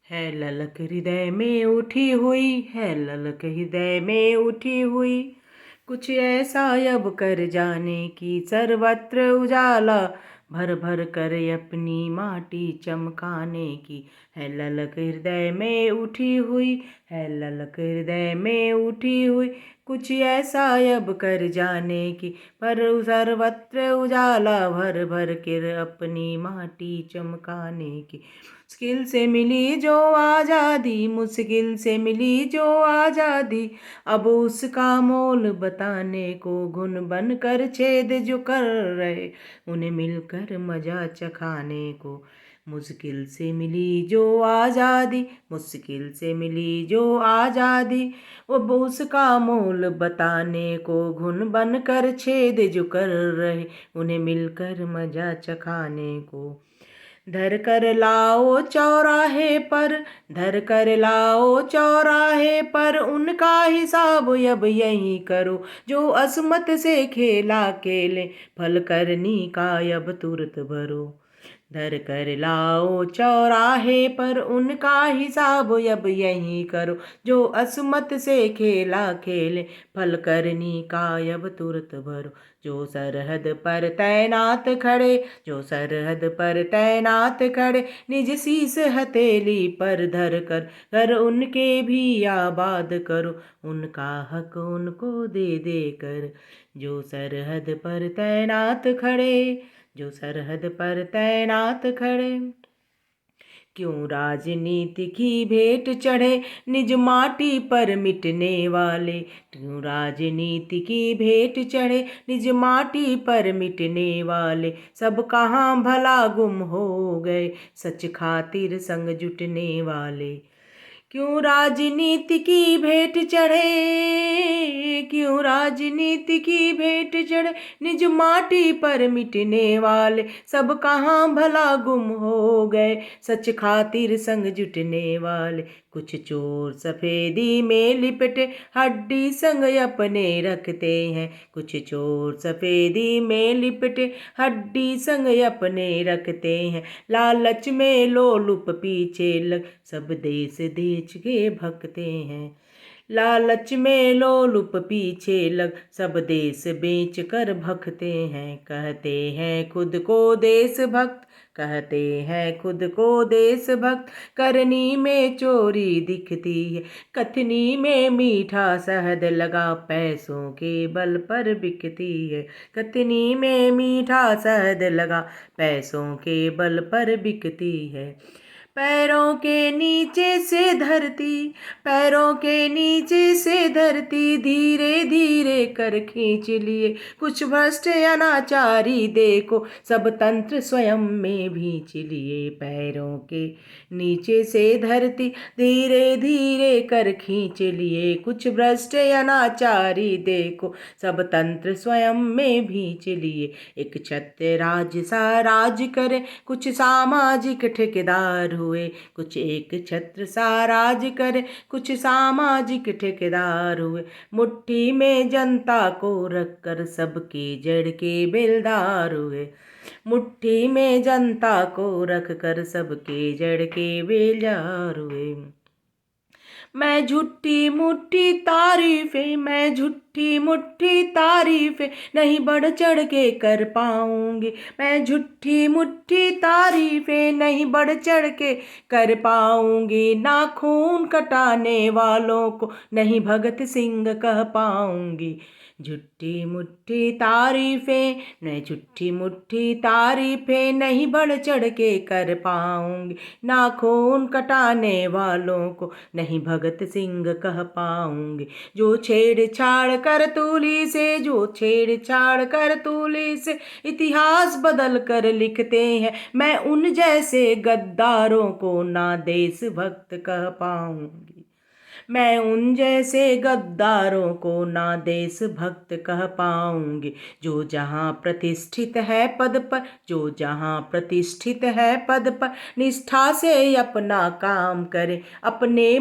है ललक हृदय में उठी हुई, है ललक हृदय में उठी हुई, कुछ ऐसा अब कर जाने की सर्वत्र उजाला, भर भर कर अपनी माटी चमकाने की। है ललक हृदय में उठी हुई, है ललक हृदय में उठी हुई, कुछ ऐसा अब कर जाने की, पर सर्वत्र उजाला, भर भर कर अपनी माटी चमकाने की। मुश्किल से मिली जो आज़ादी, मुश्किल से मिली जो आज़ादी, अब उसका मोल बताने को घुन बन कर छेद जो कर रहे, उन्हें मिलकर मजा चखाने को। मुश्किल से मिली जो आज़ादी, मुश्किल से मिली जो आज़ादी, अब उसका मोल बताने को घुन बन कर छेद जो कर रहे, उन्हें मिलकर मजा चखाने को। धर कर लाओ चौराहे पर, धर कर लाओ चौराहे पर, उनका हिसाब अब यही करो जो असमत से खेला खेले, फल करनी का अब तुरत भरो। धर कर लाओ चौराहे पर, उनका हिसाब अब यही करो जो असमत से खेला खेले, फल करनी का अब तुरत भरो। जो सरहद पर तैनात खड़े, जो सरहद पर तैनात खड़े, निज शीस हथेली पर धर कर, घर उनके भी आबाद करो, उनका हक उनको दे दे कर। जो सरहद पर तैनात खड़े, जो सरहद पर तैनात खड़े, क्यों राजनीति की भेंट चढ़े निज माटी पर मिटने वाले, क्यों राजनीति की भेंट चढ़े निज माटी पर मिटने वाले, सब कहाँ भला गुम हो गए सच खातिर संग जुटने वाले। क्यों राजनीति की भेंट चढ़े, क्यों राजनीति की भेंट चढ़े निज माटी पर मिटने वाले, सब कहाँ भला गुम हो गए सच खातिर संग जुटने वाले। कुछ चोर सफेदी में लिपटे हड्डी संग अपने रखते हैं, कुछ चोर सफेदी में लिपटे हड्डी संग अपने रखते हैं, लालच में लोलुप पीछे लग सब देश बेच के भगते हैं। लालच में लोलुप पीछे लग सब देश बेच कर भगते हैं, कहते हैं खुद को देशभक्त, कहते हैं खुद को देशभक्त, करनी में चोरी दिखती है, कथनी में मीठा शहद लगा पैसों के बल पर बिकती है, कथनी में मीठा शहद लगा पैसों के बल पर बिकती है। पैरों के नीचे से धरती, पैरों के नीचे से धरती, धीरे धीरे कर खींच लिए कुछ भ्रष्ट अनाचारी, देखो सब तंत्र स्वयं में भींच लिए। पैरों के नीचे से धरती, धीरे धीरे कर खींच लिए कुछ भ्रष्ट अनाचारी, देखो सब तंत्र स्वयं में भींच लिए। एक छत्र राज सा राज करे कुछ सामाजिक ठेकेदार हुए, कुछ एक छत्र सा राज करे कुछ सामाजिक ठेकेदार हुए, मुट्ठी में जनता को रखकर सबके जड़ के बेलदार हुए, मुट्ठी में जनता को रखकर सबके जड़ के बेलदार हुए। मैं झूठी मुट्ठी तारीफें, मैं झूठी मुट्ठी तारीफें नहीं बढ़ चढ़ के कर पाऊंगी, मैं झूठी मुट्ठी तारीफें नहीं बढ़ चढ़ के कर पाऊंगी, नाखून कटाने वालों को नहीं भगत सिंह कह पाऊंगी। झूठी मुट्ठी तारीफें, मैं झूठी मुट्ठी तारीफें नहीं बढ़ चढ़ के कर पाऊंगी, नाखून कटाने वालों को नहीं भगत सिंह कह पाऊंगी। जो छेड़छाड़ कर तूली से, जो छेड़छाड़ कर तूली से इतिहास बदल कर लिखते हैं, मैं उन जैसे गद्दारों को ना देशभक्त कह पाऊंगी, मैं उन जैसे गद्दारों को ना देशभक्त कह पाऊंगी। जो जहाँ प्रतिष्ठित है पद पर, जो जहाँ प्रतिष्ठित है पद पर, निष्ठा से अपना काम करे, अपने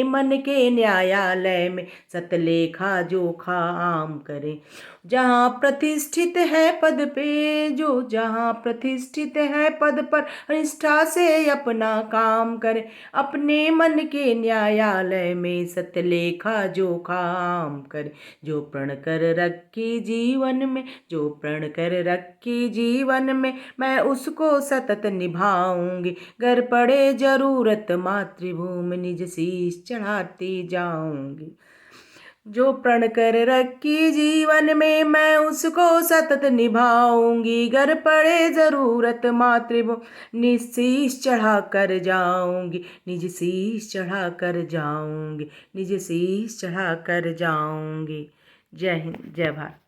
मन के न्यायालय में सतलेखा जोखा आम करे, जहाँ प्रतिष्ठित है पद पे जो, जहाँ प्रतिष्ठित है पद पर निष्ठा से अपना काम करे, अपने मन के न्यायालय में सत्यलेखा जो काम करे। जो प्रण कर रखी जीवन में, जो प्रण कर रखी जीवन में, मैं उसको सतत निभाऊंगी। घर पड़े जरूरत मातृभूमि निज शीश चढ़ाती जाऊंगी। जो प्रण कर रखी जीवन में, मैं उसको सतत निभाऊंगी। घर पड़े जरूरत मातृभूमि निज शीश चढ़ा कर जाऊंगी, निज शीश चढ़ा कर जाऊंगी, निज शीश चढ़ा कर जाऊंगी। जय हिंद, जय भारत।